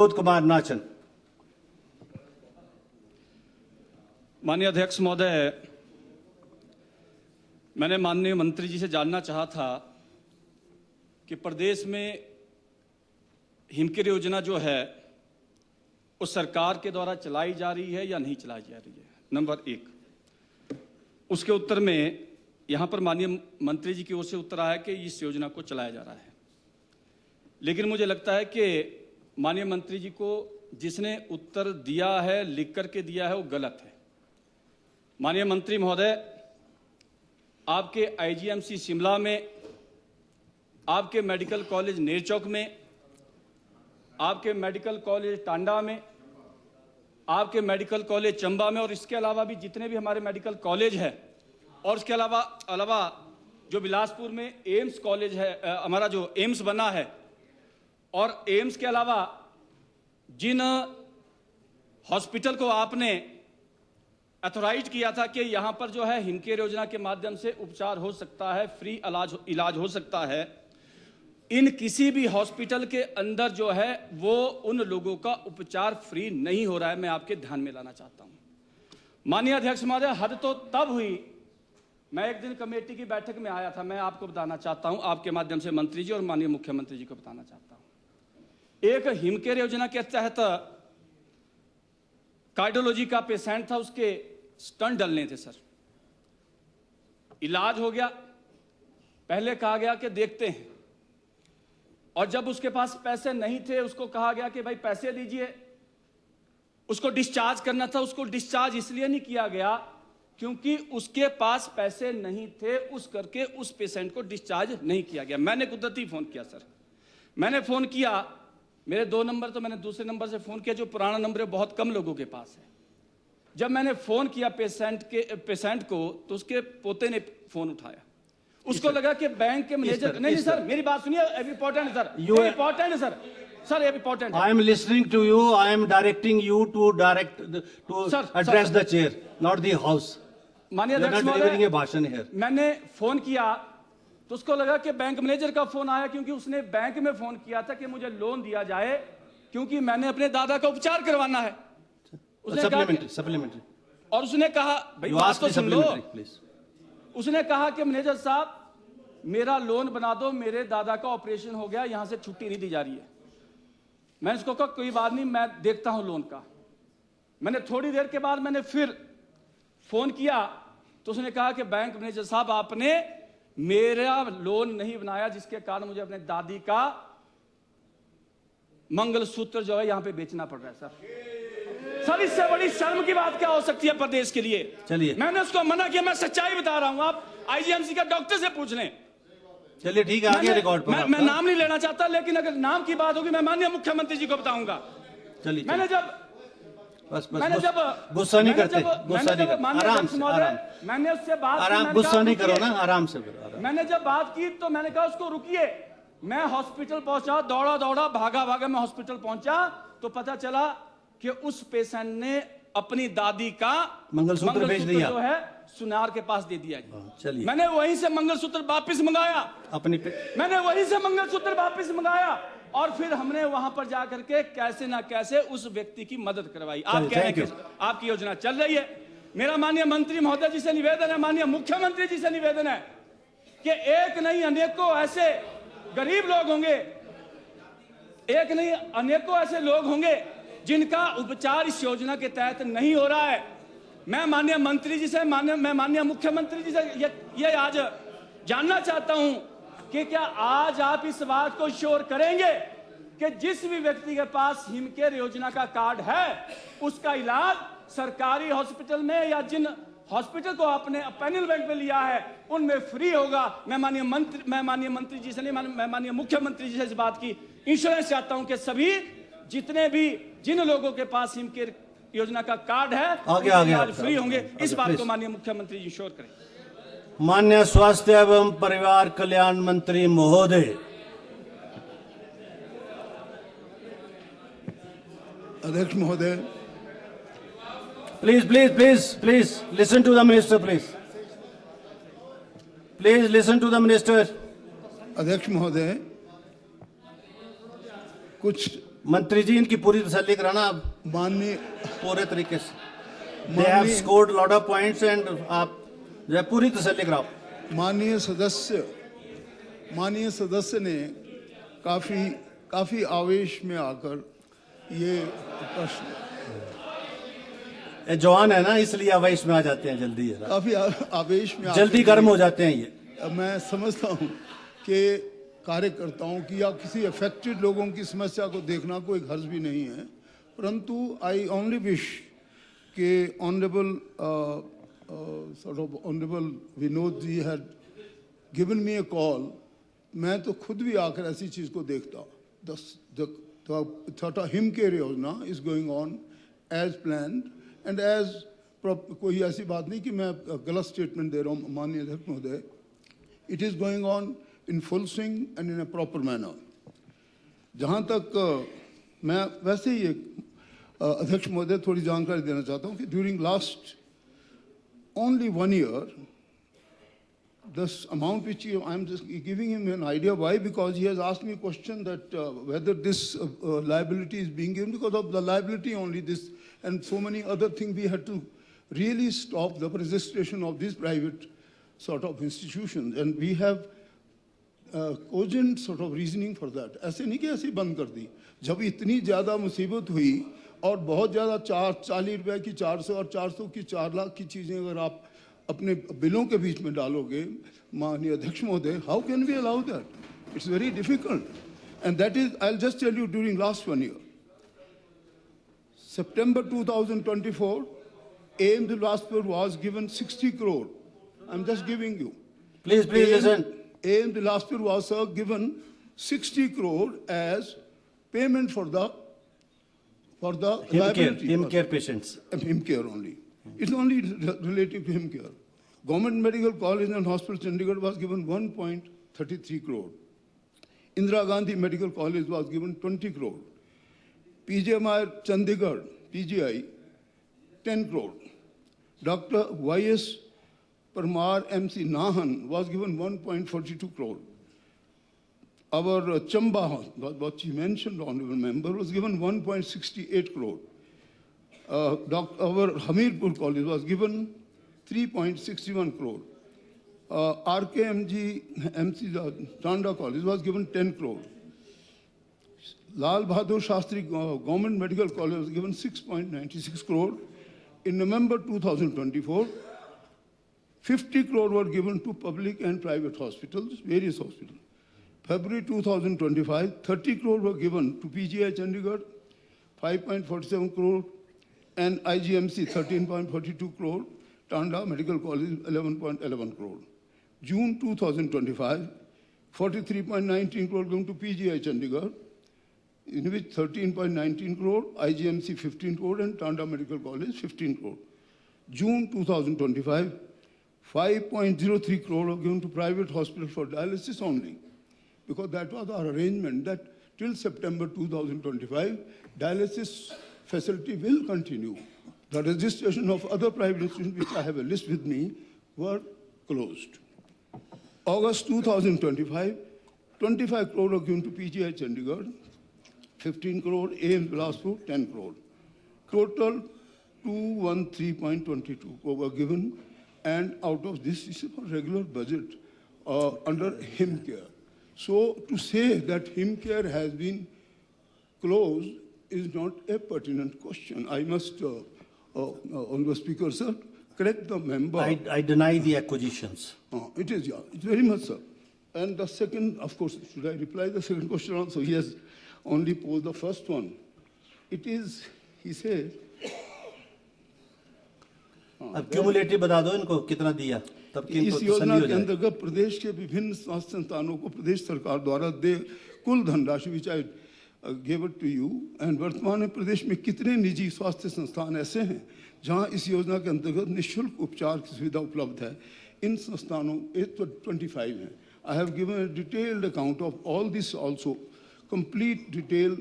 विनोद कुमार नाचन। माननीय अध्यक्ष महोदय, मैंने माननीय मंत्री जी से जानना चाहा था कि प्रदेश में हिमकेयर योजना जो है वो सरकार के द्वारा चलाई जा रही है या नहीं चलाई जा रही है, नंबर एक। उसके उत्तर में यहाँ पर माननीय मंत्री जी की ओर से उत्तर आया कि इस योजना को चलाया जा रहा है, लेकिन मुझे लगता है कि माननीय मंत्री जी को जिसने उत्तर दिया है, लिख करके दिया है, वो गलत है। माननीय मंत्री महोदय, आपके आईजीएमसी शिमला में, आपके मेडिकल कॉलेज नेरचौक में, आपके मेडिकल कॉलेज टांडा में, आपके मेडिकल कॉलेज चंबा में और इसके अलावा भी जितने भी हमारे मेडिकल कॉलेज हैं, और इसके अलावा जो बिलासपुर में एम्स कॉलेज है, हमारा जो एम्स बना है, और एम्स के अलावा जिन हॉस्पिटल को आपने अथोराइज किया था कि यहां पर जो है हिमकेयर योजना के माध्यम से उपचार हो सकता है, फ्री इलाज हो सकता है, इन किसी भी हॉस्पिटल के अंदर जो है वो उन लोगों का उपचार फ्री नहीं हो रहा है। मैं आपके ध्यान में लाना चाहता हूं। माननीय अध्यक्ष महोदय, हद तो तब हुई, मैं एक दिन कमेटी की बैठक में आया था, मैं आपको बताना चाहता हूं, आपके माध्यम से मंत्री जी और माननीय मुख्यमंत्री जी को बताना चाहता हूं। एक हिमकेयर योजना के तहत कार्डियोलॉजी का पेशेंट था, उसके स्टंट डलने थे सर, इलाज हो गया, पहले कहा गया कि देखते हैं, और जब उसके पास पैसे नहीं थे उसको कहा गया कि भाई पैसे दीजिए, उसको डिस्चार्ज करना था। उसको डिस्चार्ज इसलिए नहीं किया गया क्योंकि उसके पास पैसे नहीं थे, उस करके उस पेशेंट को डिस्चार्ज नहीं किया गया। मैंने कुदरती फोन किया सर, मैंने फोन किया, मेरे 2 नंबर, तो मैंने दूसरे नंबर से फोन किया जो पुराना नंबर है, बहुत कम लोगों के पास है। जब मैंने फोन किया पेशेंट को, तो उसके पोते ने फोन उठाया, उसको लगा कि बैंक के मैनेजर, नहीं सर मेरी बात सुनिए, इंपॉर्टेंट है सर, ये इंपॉर्टेंट है सर, ये इंपॉर्टेंट है। I am listening to you, I am directing you to address the chair, not the house. माननीय अध्यक्ष महोदय, भाषण है। मैंने फोन किया तो उसको लगा कि बैंक मैनेजर का फोन आया, क्योंकि उसने बैंक में फोन किया था कि मुझे लोन दिया जाए क्योंकि मैंने अपने दादा का उपचार करवाना है। उसने सप्लीमेंट्री और उसने कहा, भाई बात तो सुन लो, उसने कहा कि मैनेजर साहब मेरा लोन बना दो, मेरे दादा का ऑपरेशन हो गया, यहां से छुट्टी नहीं दी जा रही है। मैंने उसको कहा कोई बात नहीं, मैं देखता हूं लोन का। मैंने थोड़ी देर के बाद मैंने फिर फोन किया तो उसने कहा कि बैंक मैनेजर साहब आपने मेरा लोन नहीं बनाया, जिसके कारण मुझे अपने दादी का मंगलसूत्र जो है यहां पे बेचना पड़ रहा है सर, इससे बड़ी शर्म की बात क्या हो सकती है प्रदेश के लिए। चलिए, मैंने उसको मना किया, मैं सच्चाई बता रहा हूं, आप आईजीएमसी का डॉक्टर से पूछ लें। चलिए ठीक है, आगे रिकॉर्ड पर मैं नाम नहीं लेना चाहता, लेकिन अगर नाम की बात होगी मैं माननीय मुख्यमंत्री जी को बताऊंगा। चलिए, मैंने जब गुस्सा नहीं करते, गुस्सा नहीं करते, आराम से, मैंने उससे बात, आराम, गुस्सा नहीं करो ना, आराम से करो। मैंने जब बात की तो मैंने कहा उसको रुकिए। मैं हॉस्पिटल पहुंचा, दौड़ा भागा मैं हॉस्पिटल पहुंचा तो पता चला कि उस पेशेंट ने अपनी दादी का मंगलसूत्र बेच दिया, जो है सुनार के पास दे दिया। चलिए, मैंने वहीं से मंगलसूत्र वापस मंगाया, मैंने वहीं से मंगलसूत्र वापस मंगाया, और फिर हमने वहां पर जाकर के कैसे ना कैसे उस व्यक्ति की मदद करवाई। आप कह रहे हैं आपकी योजना चल रही है। मेरा माननीय मंत्री महोदय जी से निवेदन है, माननीय मुख्यमंत्री जी से निवेदन है कि एक नहीं अनेकों ऐसे गरीब लोग होंगे, एक नहीं अनेकों ऐसे लोग होंगे जिनका उपचार इस योजना के तहत नहीं हो रहा है। मैं माननीय मंत्री जी से, मैं माननीय मुख्यमंत्री जी से ये आज जानना चाहता हूं कि क्या आज आप इस बात को श्योर करेंगे कि जिस भी व्यक्ति के पास हिमकेयर योजना का कार्ड है उसका इलाज सरकारी हॉस्पिटल में या जिन हॉस्पिटल को आपने पैनल बैंक में लिया है उनमें फ्री होगा। मैं माननीय मंत्री जी से नहीं, मैं माननीय मुख्यमंत्री जी से इस बात की इंश्योरेंस चाहता हूं कि सभी जितने भी जिन लोगों के पास हिमकेयर योजना का कार्ड है आगे फ्री होंगे। इस बात को माननीय मुख्यमंत्री जी श्योर करें। माननीय स्वास्थ्य एवं परिवार कल्याण मंत्री महोदय। अध्यक्ष महोदय, please listen to the minister, please listen to the minister. अध्यक्ष महोदय, कुछ मंत्री जी इनकी पूरी तसल्ली कराना आप माननीय पूरे तरीके से। They have scored lot of points and आप जो है पूरी तसल्ली कराओ। माननीय सदस्य ने काफी आवेश में आकर ये प्रश्न ये जवान है ना इसलिए आवेश में आ जाते हैं जल्दी है काफी आवेश में जल्दी गर्म हो जाते हैं ये। मैं समझता हूँ कि कार्यकर्ताओं की या किसी अफेक्टेड लोगों की समस्या को देखना कोई हर्ज भी नहीं है, परंतु आई ओनली विश कि honourable Vinod ji had given me a call. मैं तो खुद भी आकर ऐसी चीज को देखता। द हिम केयर योजना is going on as planned and as, कोई ऐसी बात नहीं कि मैं गलत स्टेटमेंट दे रहा हूँ माननीय अध्यक्ष महोदय। It is going on in full swing and in a proper manner. जहाँ तक मैं वैसे ही अध्यक्ष महोदय थोड़ी जानकारी देना चाहता हूँ कि during last only 1 year, this amount which I am just giving him an idea. Why? Because he has asked me a question that whether this liability is being given because of the liability only this and so many other things we had to really stop the registration of these private sort of institutions, and we have cogent sort of reasoning for that. ऐसे नहीं कि ऐसे बंद कर दी। जब इतनी ज़्यादा मुसीबत हुई और बहुत ज़्यादा 40 रुपए की 400 और 400 की 4 लाख की चीज़ें अगर आप अपने बिलों के बीच में डालोगे माननीय अध्यक्ष महोदय, how can we allow that? It's very difficult. And that is, I'll just tell you, during last 1 year, September 2024, AIIMS Bilaspur was given 60 crore. I'm just giving you. Please listen. AIIMS Bilaspur was given 60 crore as payment for the him care patients. Him care only. It's only related to him care. Government Medical College and Hospital Chandigarh was given 1.33 crore. Indira Gandhi Medical College was given 20 crore. PGMI Chandigarh, PGI, 10 crore. Dr. Y.S. Parmar MC Nahan was given 1.42 crore. Our Chamba, what you mentioned, honorable member, was given 1.68 crore. Our Hamirpur College was given 3.61 crore. RKMG MC Tanda College was given 10 crore. Lal Bahadur Shastri Government Medical College was given 6.96 crore. In November 2024, 50 crore were given to public and private hospitals, various hospitals. February 2025, 30 crore were given to PGI Chandigarh, 5.47 crore, and IGMC 13.42 crore, Tanda Medical College 11.11 crore. June 2025, 43.19 crore given to PGI Chandigarh, in which 13.19 crore, IGMC 15 crore, and Tanda Medical College 15 crore. June 2025, 5.03 crore were given to private hospital for dialysis only, because that was our arrangement that till September 2025, dialysis facility will continue. The registration of other private institutions, which I have a list with me, were closed. August 2025, 25 crore were given to PGI Chandigarh, 15 crore, AIIMS Bilaspur, 10 crore. Total 213.22 crore were given, and out of this is a regular budget under him care. So to say that him care has been closed is not a pertinent question. I must, Honourable Speaker, sir, correct the member. I deny the acquisitions. It is, yeah, it's very much, sir. And the second, of course, should I reply the second question also? He has only posed the first one. It is, he says, अब cumulative बता दो इनको कितना दिया तब कि इस योजना के अंतर्गत प्रदेश के विभिन्न स्वास्थ्य संस्थानों को प्रदेश सरकार द्वारा कुल धनराशि which I give it to you, and वर्तमान में प्रदेश में कितने निजी स्वास्थ्य संस्थान ऐसे हैं जहां इस योजना के अंतर्गत निःशुल्क उपचार की सुविधा उपलब्ध है। इन संस्थानों 25 हैं। I have given a detailed account of all this also, complete detail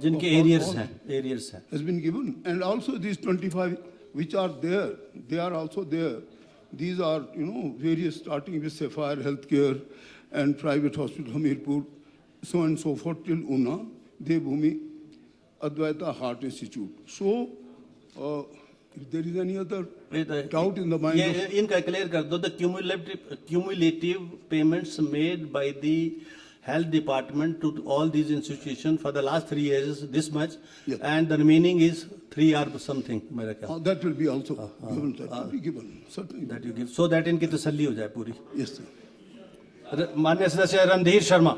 जिनके एरियर्स हैं has been given, and also these 25 which are there, they are also there. These are, you know, various, starting with Sapphire Healthcare and private hospital Hamirpur, so and so forth till Una. Devbhumi, Advaita Heart Institute. So, if there is any other doubt in the mind of ये इनका clear कर दो, the cumulative payments made by the health department to all these institutions for the last 3 years is this much, Yeah. and the remaining is 3 or something मेरा ख्याल that will be also given. That will be given. Certainly. that you give, so that इनकी तसल्ली हो जाए पूरी. Yes, sir. माननीय सदस्य रणधीर शर्मा.